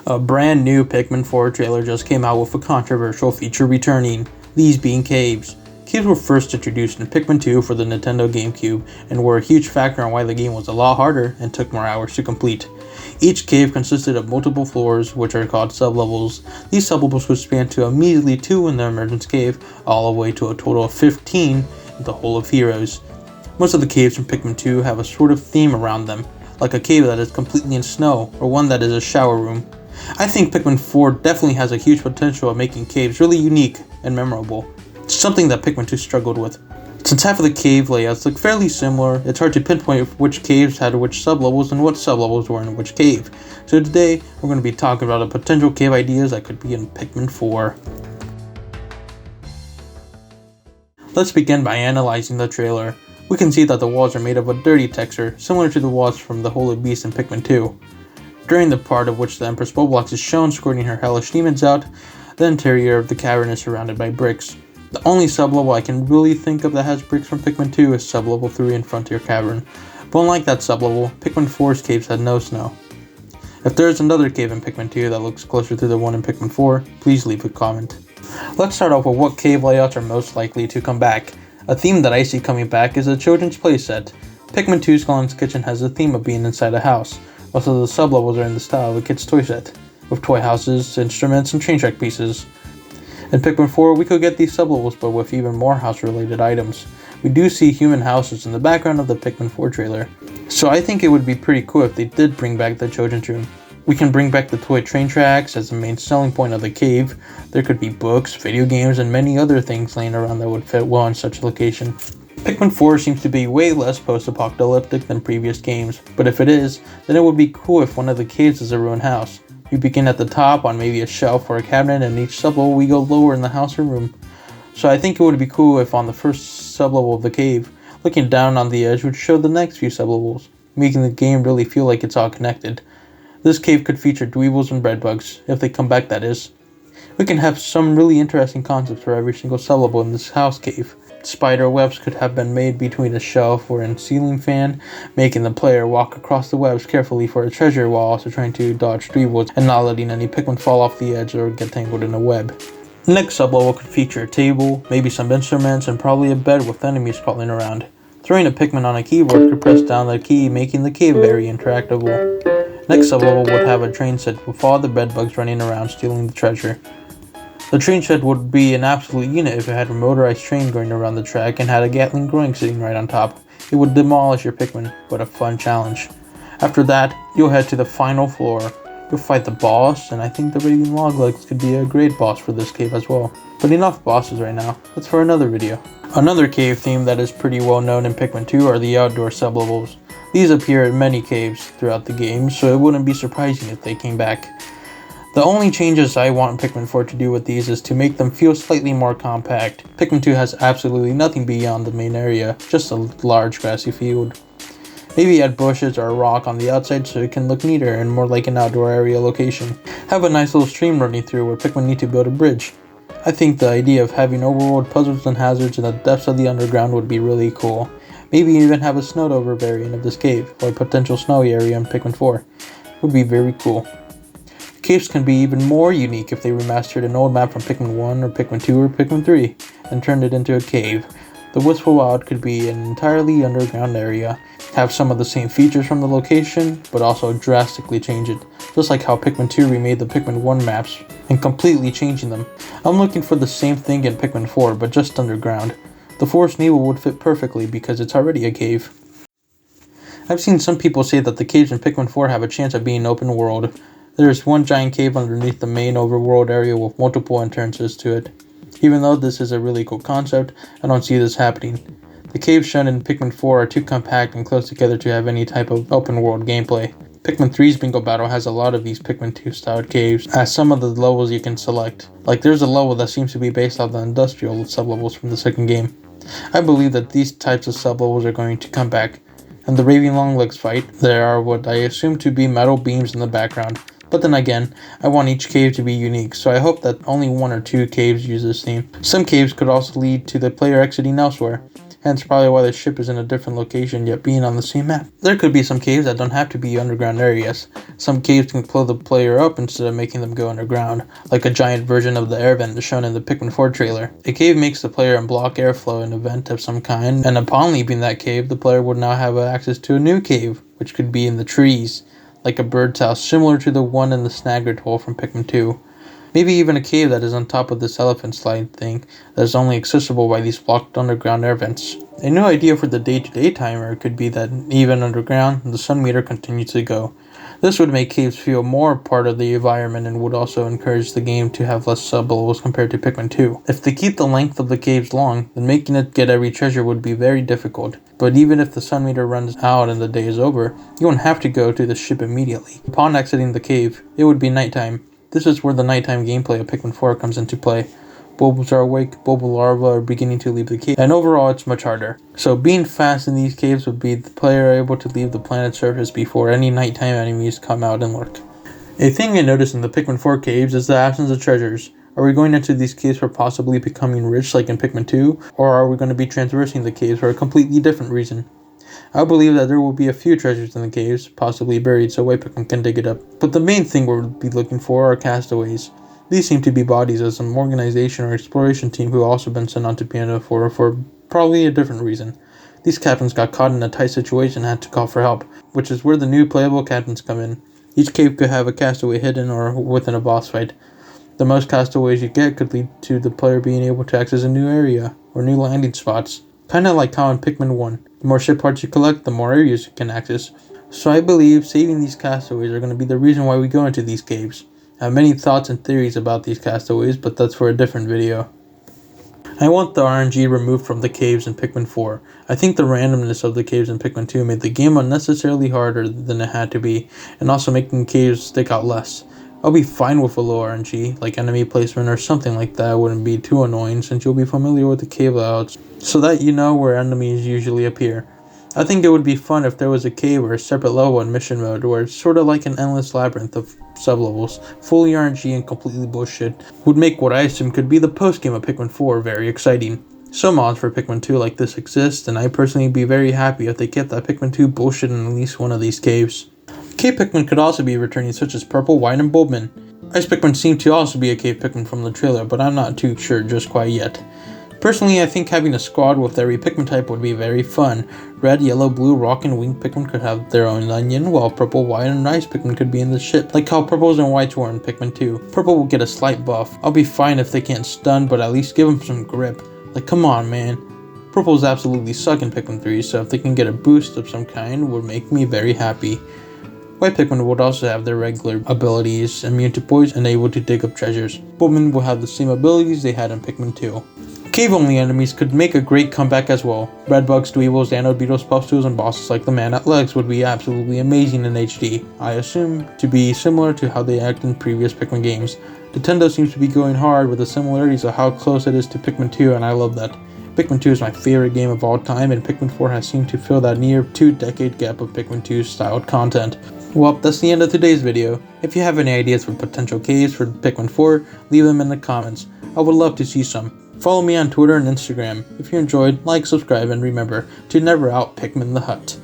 A brand new Pikmin 4 trailer just came out with a controversial feature returning, these being caves. Caves were first introduced in Pikmin 2 for the Nintendo GameCube and were a huge factor on why the game was a lot harder and took more hours to complete. Each cave consisted of multiple floors, which are called sublevels. These sublevels would span to immediately 2 in the Emergence Cave, all the way to a total of 15 in the Hole of Heroes. Most of the caves from Pikmin 2 have a sort of theme around them, like a cave that is completely in snow, or one that is a shower room. I think Pikmin 4 definitely has a huge potential of making caves really unique and memorable, something that Pikmin 2 struggled with. Since half of the cave layouts look fairly similar, it's hard to pinpoint which caves had which sublevels and what sublevels were in which cave. So today, we're going to be talking about the potential cave ideas that could be in Pikmin 4. Let's begin by analyzing the trailer. We can see that the walls are made of a dirty texture, similar to the walls from the Holy Beast in Pikmin 2. During the part of which the Empress Roblox is shown squirting her hellish demons out, the interior of the cavern is surrounded by bricks. The only sublevel I can really think of that has bricks from Pikmin 2 is sublevel 3 in Frontier Cavern, but unlike that sublevel, Pikmin 4's caves had no snow. If there is another cave in Pikmin 2 that looks closer to the one in Pikmin 4, please leave a comment. Let's start off with what cave layouts are most likely to come back. A theme that I see coming back is a children's playset. Pikmin 2's Glenn's Kitchen has a theme of being inside a house. Most of the sublevels are in the style of a kid's toy set, with toy houses, instruments, and train track pieces. In Pikmin 4, we could get these sublevels, but with even more house-related items. We do see human houses in the background of the Pikmin 4 trailer, so I think it would be pretty cool if they did bring back the children's room. We can bring back the toy train tracks as the main selling point of the cave. There could be books, video games, and many other things laying around that would fit well in such a location. Pikmin 4 seems to be way less post-apocalyptic than previous games, but if it is, then it would be cool if one of the caves is a ruined house. We begin at the top on maybe a shelf or a cabinet, and each sublevel we go lower in the house or room. So I think it would be cool if on the first sublevel of the cave, looking down on the edge would show the next few sublevels, making the game really feel like it's all connected. This cave could feature dweebles and breadbugs, if they come back that is. We can have some really interesting concepts for every single sublevel in this house cave. Spider webs could have been made between a shelf or a ceiling fan, making the player walk across the webs carefully for a treasure while also trying to dodge dweebles and not letting any Pikmin fall off the edge or get tangled in a web. The next sublevel could feature a table, maybe some instruments, and probably a bed with enemies crawling around. Throwing a Pikmin on a keyboard could press down the key, making the cave very interactable. Next sublevel would have a train set with all the bedbugs running around stealing the treasure. The train shed would be an absolute unit if it had a motorized train going around the track and had a Gatling groin sitting right on top. It would demolish your Pikmin, but a fun challenge. After that, you'll head to the final floor. You'll fight the boss, and I think the Raving Longlegs could be a great boss for this cave as well. But enough bosses right now, that's for another video. Another cave theme that is pretty well known in Pikmin 2 are the outdoor sublevels. These appear in many caves throughout the game, so it wouldn't be surprising if they came back. The only changes I want Pikmin 4 to do with these is to make them feel slightly more compact. Pikmin 2 has absolutely nothing beyond the main area, just a large grassy field. Maybe add bushes or a rock on the outside so it can look neater and more like an outdoor area location. Have a nice little stream running through where Pikmin need to build a bridge. I think the idea of having overworld puzzles and hazards in the depths of the underground would be really cool. Maybe even have a snowed over variant of this cave, or a potential snowy area in Pikmin 4. It would be very cool. Caves can be even more unique if they remastered an old map from Pikmin 1 or Pikmin 2 or Pikmin 3 and turned it into a cave. The Wistful Wild could be an entirely underground area, have some of the same features from the location, but also drastically change it, just like how Pikmin 2 remade the Pikmin 1 maps and completely changing them. I'm looking for the same thing in Pikmin 4, but just underground. The Forest Needle would fit perfectly because it's already a cave. I've seen some people say that the caves in Pikmin 4 have a chance of being open world. There is one giant cave underneath the main overworld area with multiple entrances to it. Even though this is a really cool concept, I don't see this happening. The caves shown in Pikmin 4 are too compact and close together to have any type of open world gameplay. Pikmin 3's Bingo Battle has a lot of these Pikmin 2 styled caves, as some of the levels you can select. Like there's a level that seems to be based off the industrial sublevels from the second game. I believe that these types of sublevels are going to come back. In the Raving Longlegs fight, there are what I assume to be metal beams in the background. But then again, I want each cave to be unique, so I hope that only 1 or 2 caves use this theme. Some caves could also lead to the player exiting elsewhere. hence probably why the ship is in a different location yet being on the same map. There could be some caves that don't have to be underground areas. Some caves can pull the player up instead of making them go underground, like a giant version of the air vent shown in the Pikmin 4 trailer. A cave makes the player unblock airflow in a vent of some kind, and upon leaving that cave, the player would now have access to a new cave, which could be in the trees, like a bird's house similar to the one in the Snaggered hole from Pikmin 2. Maybe even a cave that is on top of this elephant slide thing that is only accessible by these blocked underground air vents. A new idea for the day-to-day timer could be that even underground, the sun meter continues to go. This would make caves feel more part of the environment and would also encourage the game to have less sub-levels compared to Pikmin 2. If they keep the length of the caves long, then making it get every treasure would be very difficult. But even if the sun meter runs out and the day is over, you won't have to go to the ship immediately. Upon exiting the cave, it would be nighttime. This is where the nighttime gameplay of Pikmin 4 comes into play. Bulbs are awake, bulbul larvae are beginning to leave the cave, and overall it's much harder. So being fast in these caves would be the player able to leave the planet's surface before any nighttime enemies come out and lurk. A thing I noticed in the Pikmin 4 caves is the absence of treasures. Are we going into these caves for possibly becoming rich like in Pikmin 2, or are we going to be traversing the caves for a completely different reason? I believe that there will be a few treasures in the caves, possibly buried so white Pikmin can dig it up. But the main thing we'll be looking for are castaways. These seem to be bodies of some organization or exploration team who also been sent on to Piano 4 for probably a different reason. These captains got caught in a tight situation and had to call for help, which is where the new playable captains come in. Each cave could have a castaway hidden or within a boss fight. The most castaways you get could lead to the player being able to access a new area or new landing spots. Kinda like how in Pikmin 1, the more ship parts you collect, the more areas you can access. So I believe saving these castaways are going to be the reason why we go into these caves. I have many thoughts and theories about these castaways, but that's for a different video. I want the RNG removed from the caves in Pikmin 4. I think the randomness of the caves in Pikmin 2 made the game unnecessarily harder than it had to be, and also making caves stick out less. I'll be fine with a low RNG, like enemy placement or something like that wouldn't be too annoying since you'll be familiar with the cave layouts, so that you know where enemies usually appear. I think it would be fun if there was a cave or a separate level in mission mode where it's sort of like an endless labyrinth of sublevels, fully RNG and completely bullshit, would make what I assume could be the post-game of Pikmin 4 very exciting. Some mods for Pikmin 2 like this exist, and I'd personally be very happy if they kept that Pikmin 2 bullshit in at least one of these caves. Cave Pikmin could also be returning such as Purple, White, and Bulbmin. Ice Pikmin seem to also be a Cave Pikmin from the trailer, but I'm not too sure just quite yet. Personally, I think having a squad with every Pikmin type would be very fun. Red, Yellow, Blue, Rock, and Winged Pikmin could have their own onion, while Purple, White, and Ice Pikmin could be in the ship, like how Purples and Whites were in Pikmin 2. Purple will get a slight buff. I'll be fine if they can't stun, but at least give them some grip. Like, come on, man. Purples absolutely suck in Pikmin 3, so if they can get a boost of some kind, would make me very happy. White Pikmin would also have their regular abilities, immune to poison and able to dig up treasures. Bulbmin will have the same abilities they had in Pikmin 2. Cave-only enemies could make a great comeback as well. Redbugs, Dweebles, Anode Beetles, Pustules, and bosses like the Man at Legs would be absolutely amazing in HD. I assume to be similar to how they act in previous Pikmin games. Nintendo seems to be going hard with the similarities of how close it is to Pikmin 2, and I love that. Pikmin 2 is my favorite game of all time, and Pikmin 4 has seemed to fill that near 2-decade gap of Pikmin 2 styled content. Well, that's the end of today's video. If you have any ideas for potential caves for Pikmin 4, leave them in the comments. I would love to see some. Follow me on Twitter and Instagram. If you enjoyed, like, subscribe, and remember to never out Pikmin the Hut.